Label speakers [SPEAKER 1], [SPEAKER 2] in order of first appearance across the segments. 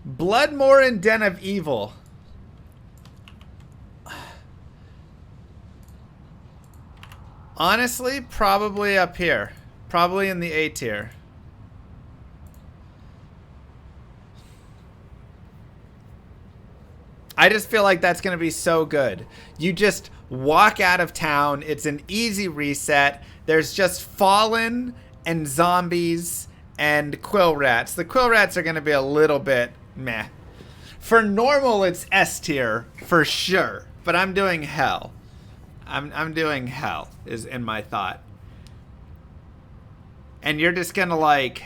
[SPEAKER 1] Bloodmore and Den of Evil. Honestly, probably up here. Probably in the A tier. I just feel like that's going to be so good. You just walk out of town. It's an easy reset. There's just Fallen and zombies and quill rats. The quill rats are going to be a little bit meh. For normal, it's S tier for sure. But I'm doing hell. I'm doing hell is in my thought. And you're just going to like...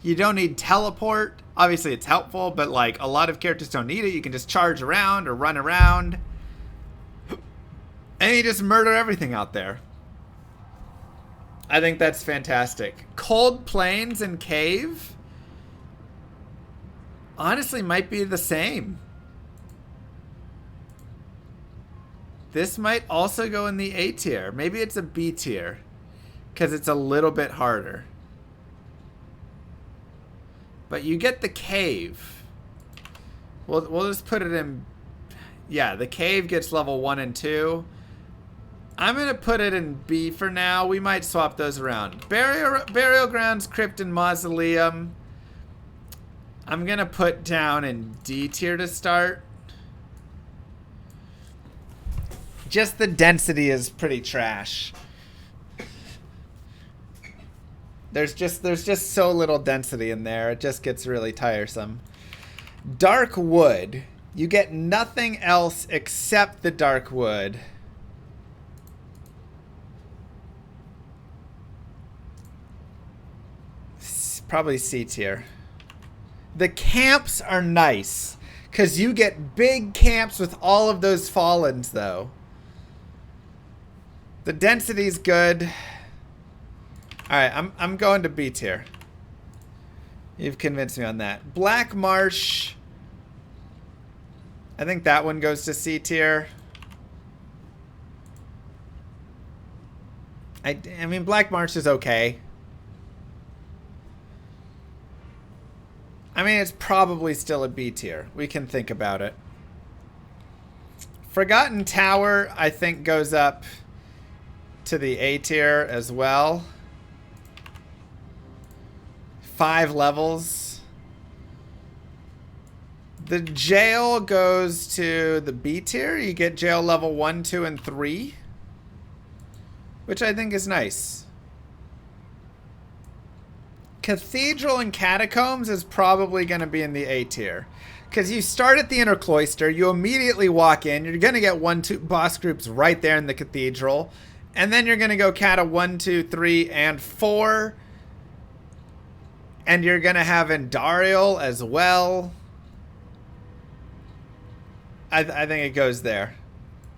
[SPEAKER 1] You don't need teleport. Obviously, it's helpful, but like a lot of characters don't need it. You can just charge around or run around. And you just murder everything out there. I think that's fantastic. Cold Plains and Cave honestly might be the same. This might also go in the A tier. Maybe it's a B tier because it's a little bit harder. But you get the cave. We'll just put it in... Yeah, the cave gets level 1 and 2. I'm going to put it in B for now. We might swap those around. Burial Grounds, Crypt, and Mausoleum. I'm going to put down in D tier to start. Just the density is pretty trash. There's just so little density in there. It just gets really tiresome. Dark wood. You get nothing else except the dark wood. Probably C tier. The camps are nice because you get big camps with all of those Fallens though. The density's good. Alright, I'm going to B tier. You've convinced me on that. Black Marsh. I think that one goes to C tier. I mean, Black Marsh is okay. I mean, it's probably still a B tier. We can think about it. Forgotten Tower, I think, goes up to the A tier as well. 5 levels. The jail goes to the B tier. You get jail level 1, 2, and 3. Which I think is nice. Cathedral and Catacombs is probably going to be in the A tier. Because you start at the Inner Cloister. You immediately walk in. You're going to get 1, 2 boss groups right there in the Cathedral. And then you're going to go Cata 1, 2, 3, and 4. And you're going to have Endariel as well. I think it goes there.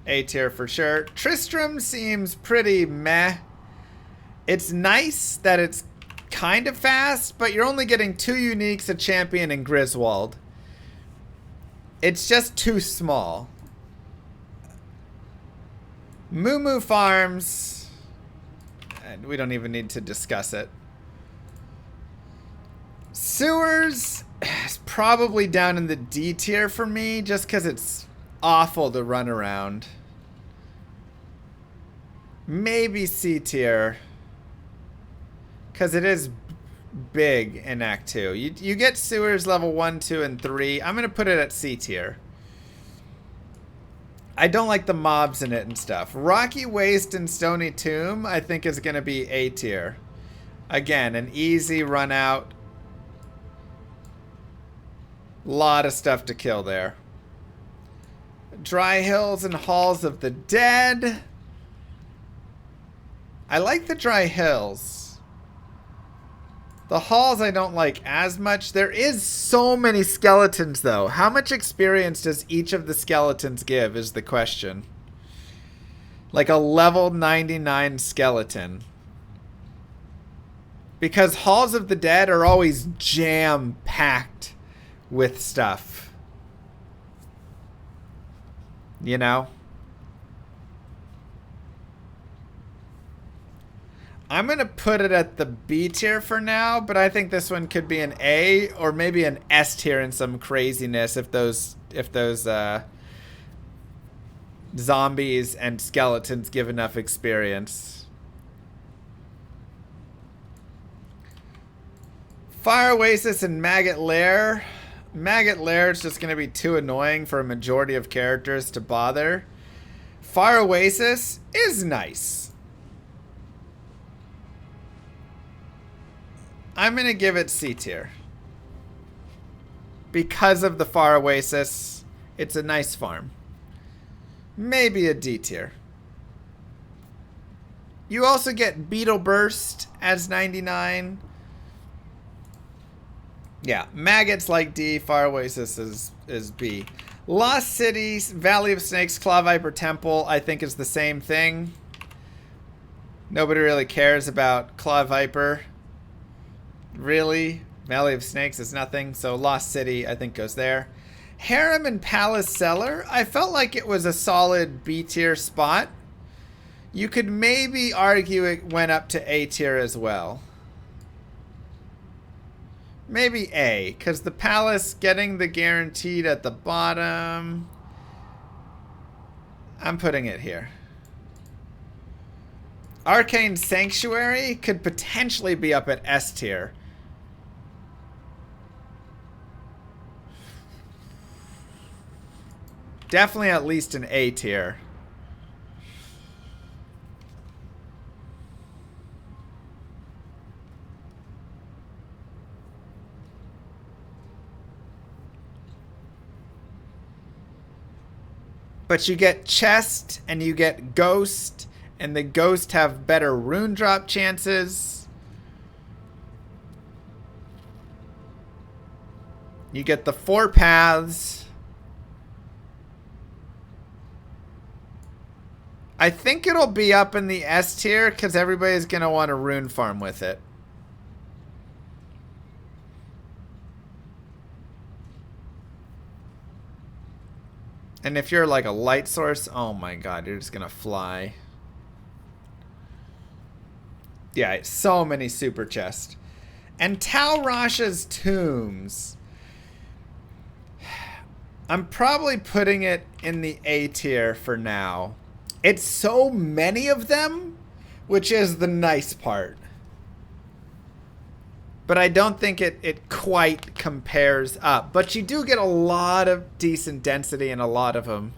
[SPEAKER 1] A tier for sure. Tristram seems pretty meh. It's nice that it's kind of fast, but you're only getting 2 uniques, a champion, and Griswold. It's just too small. Moo Moo Farms. We don't even need to discuss it. Sewers is probably down in the D tier for me just because it's awful to run around. Maybe C tier because it is big in Act 2. You get Sewers level 1, 2, and 3. I'm going to put it at C tier. I don't like the mobs in it and stuff. Rocky Waste and Stony Tomb I think is going to be A tier. Again, an easy run out. Lot of stuff to kill there. Dry Hills and Halls of the Dead. I like the Dry Hills. The Halls I don't like as much. There is so many skeletons though. How much experience does each of the skeletons give is the question. Like a level 99 skeleton. Because Halls of the Dead are always jam-packed with stuff. You know? I'm going to put it at the B tier for now, but I think this one could be an A or maybe an S tier in some craziness if those zombies and skeletons give enough experience. Fire Oasis and Maggot Lair. Maggot Lair is just going to be too annoying for a majority of characters to bother. Fire Oasis is nice. I'm going to give it C tier. Because of the Fire Oasis, it's a nice farm. Maybe a D tier. You also get Beetle Burst as 99. Yeah, Maggots like D, Fire Oasis is B. Lost Cities, Valley of Snakes, Claw Viper Temple, I think is the same thing. Nobody really cares about Claw Viper. Really? Valley of Snakes is nothing, so Lost City I think goes there. Harem and Palace Cellar, I felt like it was a solid B tier spot. You could maybe argue it went up to A tier as well. Maybe A, because the Palace getting the guaranteed at the bottom. I'm putting it here. Arcane Sanctuary could potentially be up at S tier. Definitely at least an A tier. But you get Chest and you get Ghost, and the Ghost have better rune drop chances. You get the 4 paths. I think it'll be up in the S tier because everybody's going to want to rune farm with it. And if you're like a light source, oh my god, you're just going to fly. Yeah, so many super chests. And Tal Rasha's Tombs. I'm probably putting it in the A tier for now. It's so many of them, which is the nice part. But I don't think it quite compares up. But you do get a lot of decent density in a lot of them.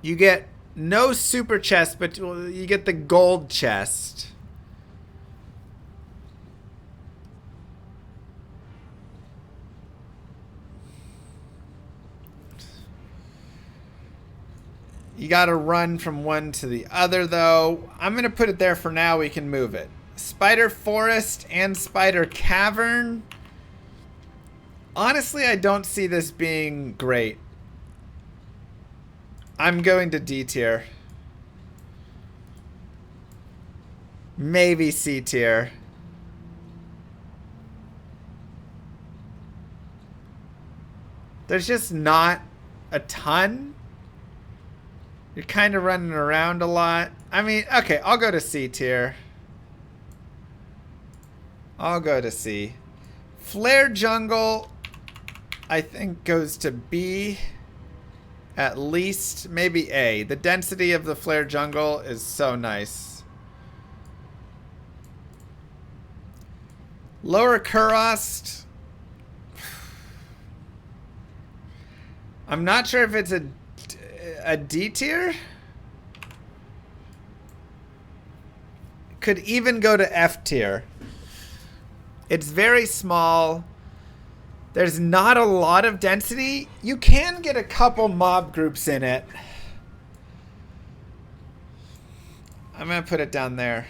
[SPEAKER 1] You get no super chest, but you get the gold chest. You got to run from one to the other, though. I'm going to put it there for now. We can move it. Spider Forest and Spider Cavern. Honestly, I don't see this being great. I'm going to D tier. Maybe C tier. There's just not a ton. You're kind of running around a lot. I mean, okay, I'll go to C tier. I'll go to C. Flare Jungle, I think, goes to B. At least, maybe A. The density of the Flare Jungle is so nice. Lower Kurost. I'm not sure if it's a D tier? Could even go to F tier. It's very small. There's not a lot of density. You can get a couple mob groups in it. I'm going to put it down there.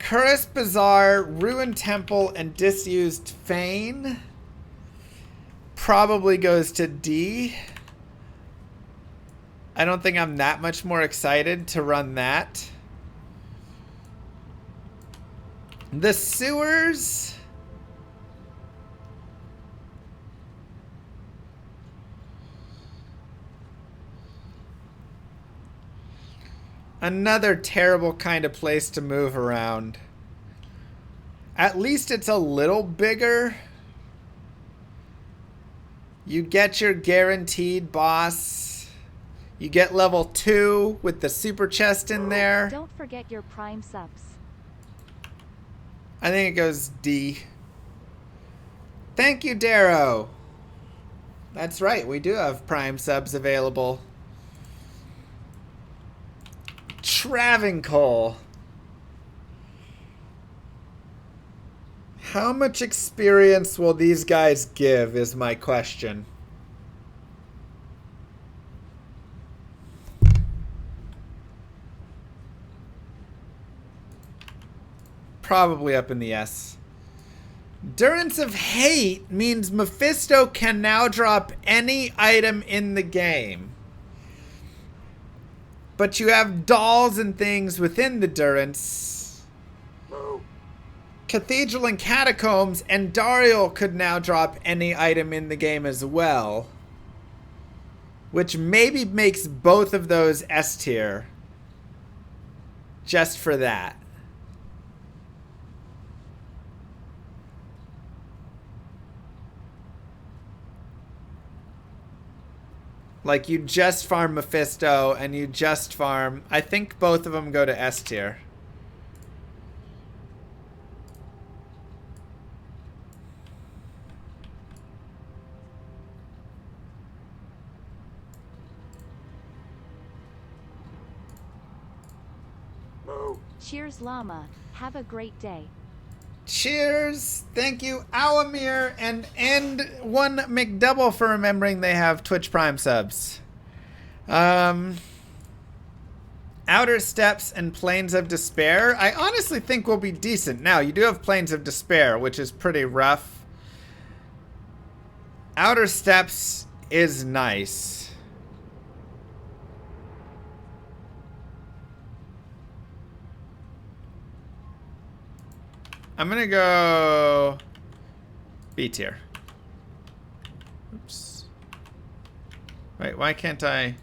[SPEAKER 1] Curus Bazaar, Ruined Temple, and Disused Fane probably goes to D. I don't think I'm that much more excited to run that. The sewers. Another terrible kind of place to move around. At least it's a little bigger. You get your guaranteed boss. You get level 2 with the super chest in there.
[SPEAKER 2] Don't forget your prime subs.
[SPEAKER 1] I think it goes D. Thank you, Darrow. That's right, we do have prime subs available. Travincal. How much experience will these guys give is my question. Probably up in the S. Durance of Hate means Mephisto can now drop any item in the game. But you have dolls and things within the Durance. Cathedral and Catacombs and Dariel could now drop any item in the game as well. Which maybe makes both of those S tier. Just for that. Like, you just farm Mephisto and you just farm... I think both of them go to S tier.
[SPEAKER 2] Cheers, Llama. Have a great day.
[SPEAKER 1] Cheers. Thank you, Awamir, and one McDouble for remembering they have Twitch Prime subs. Outer Steps and Plains of Despair, I honestly think will be decent. Now, you do have Plains of Despair, which is pretty rough. Outer Steps is nice. I'm gonna go B tier. Oops. Wait, why can't I?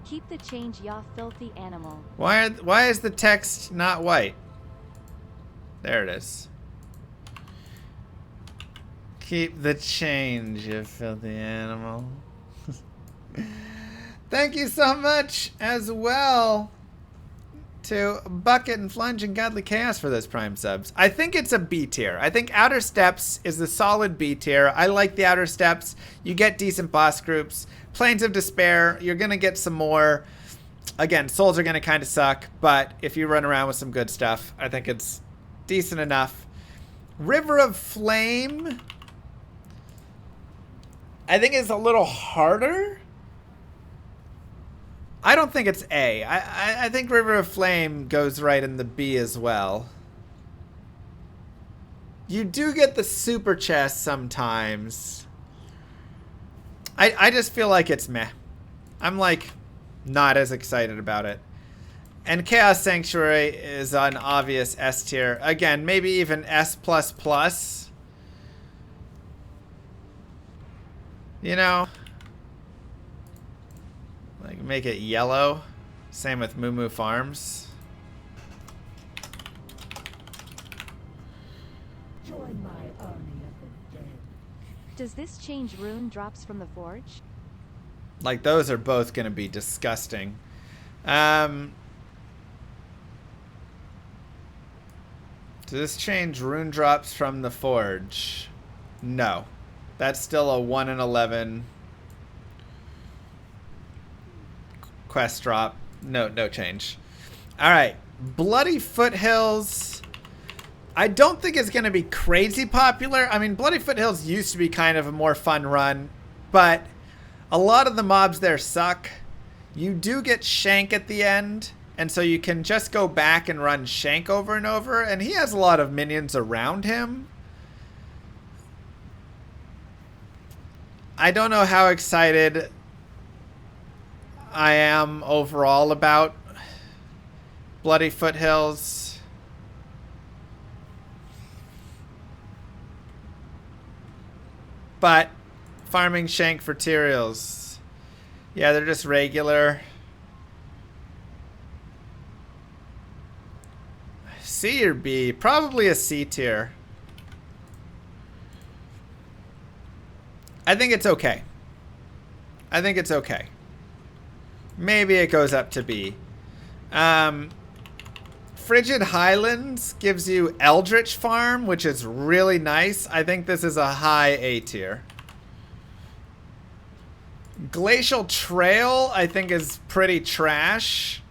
[SPEAKER 2] Keep the change, ya filthy animal.
[SPEAKER 1] Why is the text not white? There it is. Keep the change, you filthy animal. Thank you so much as well to Bucket and Flunge and Godly Chaos for those Prime subs. I think it's a B tier. I think Outer Steps is a solid B tier. I like the Outer Steps. You get decent boss groups. Plains of Despair, you're going to get some more. Again, souls are going to kind of suck, but if you run around with some good stuff, I think it's decent enough. River of Flame, I think it's a little harder. I don't think it's A. I think River of Flame goes right in the B as well. You do get the super chest sometimes. I just feel like it's meh. I'm like not as excited about it. And Chaos Sanctuary is an obvious S tier. Again, maybe even S++. You know? Like, make it yellow. Same with Moo Moo Farms.
[SPEAKER 3] Join my army of the dead.
[SPEAKER 2] Does this change rune drops from the forge?
[SPEAKER 1] Like, those are both going to be disgusting. Does this change rune drops from the forge? No. That's still a 1 in 11 quest drop. No change. Alright. Bloody Foothills. I don't think it's going to be crazy popular. I mean, Bloody Foothills used to be kind of a more fun run, but a lot of the mobs there suck. You do get Shank at the end, and so you can just go back and run Shank over and over, and he has a lot of minions around him. I don't know how excited I am overall about Bloody Foothills. But farming shank for materials. Yeah, they're just regular. C or B? Probably a C tier. I think it's okay. I think it's okay. Maybe it goes up to B. Frigid Highlands gives you Eldritch Farm, which is really nice. I think this is a high A tier. Glacial Trail, I think, is pretty trash.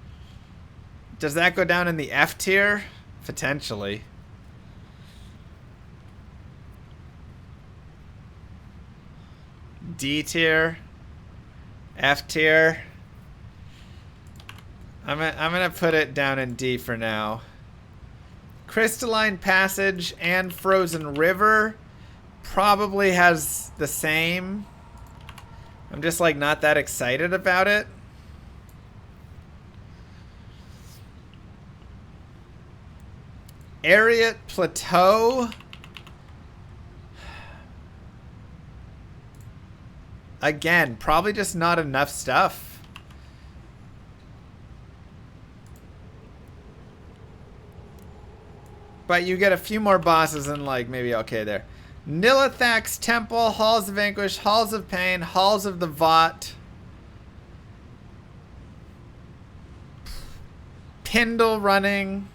[SPEAKER 1] Does that go down in the F tier? Potentially. D tier. F tier. I'm gonna put it down in D for now. Crystalline Passage and Frozen River probably has the same. I'm just like not that excited about it. Ariat Plateau. Again, probably just not enough stuff. But you get a few more bosses and like maybe okay there. Nilithak's Temple, Halls of Anguish, Halls of Pain, Halls of the Vaught. Pindle Running.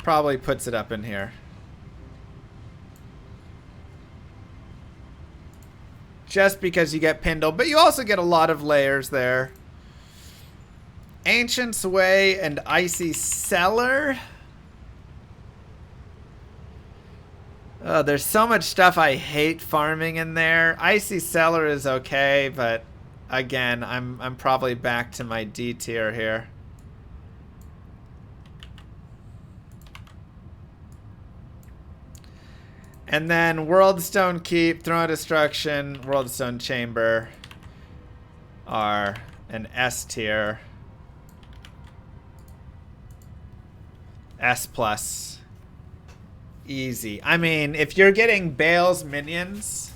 [SPEAKER 1] Probably puts it up in here. Just because you get Pindle, but you also get a lot of layers there. Ancient's Way and Icy Cellar. Oh, there's so much stuff I hate farming in there. Icy Cellar is okay, but again, I'm probably back to my D tier here. And then Worldstone Keep, Throne of Destruction, Worldstone Chamber are an S tier. S plus. Easy. I mean, if you're getting Bale's minions,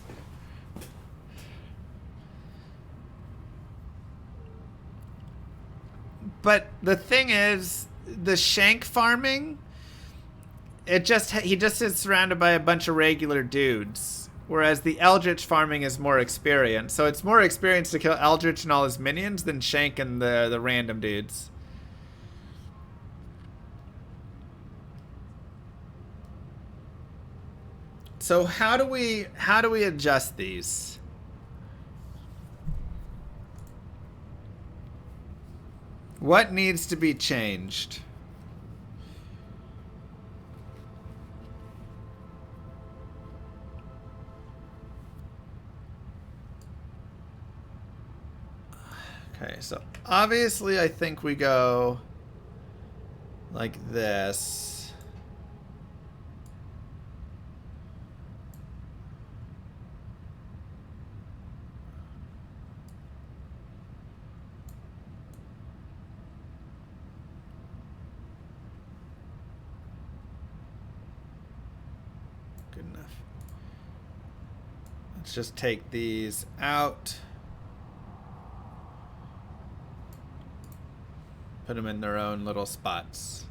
[SPEAKER 1] but the thing is, the Shank farming, he just is surrounded by a bunch of regular dudes, whereas the Eldritch farming is more experience. So it's more experience to kill Eldritch and all his minions than Shank and the random dudes. So how do we adjust these? What needs to be changed? Okay, so obviously I think we go like this. Good enough. Let's just take these out. Put them in their own little spots.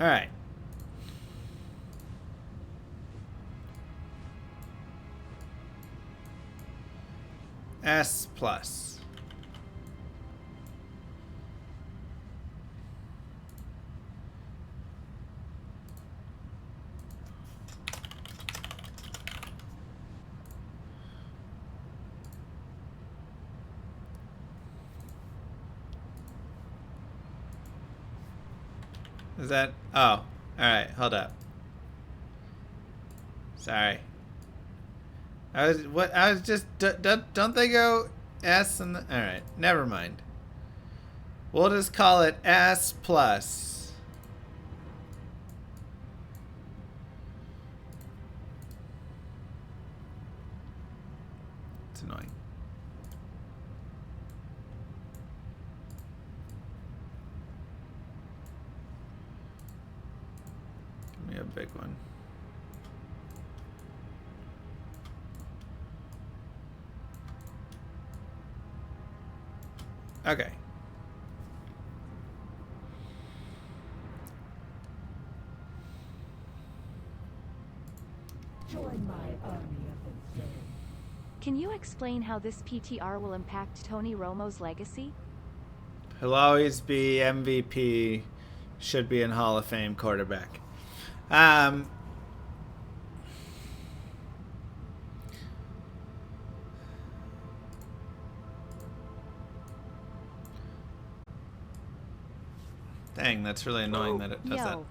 [SPEAKER 1] All right. S plus. Is that? Oh, all right. Hold up. Sorry. I was just don't they go S and the... Alright, never mind. We'll just call it S plus. It's annoying. Give me a big one. Okay.
[SPEAKER 3] Join my army of the dead.
[SPEAKER 2] Can you explain how this PTR will impact Tony Romo's legacy?
[SPEAKER 1] He'll always be MVP. Should be in Hall of Fame quarterback. Dang, that's really annoying that it does that.
[SPEAKER 2] Yo,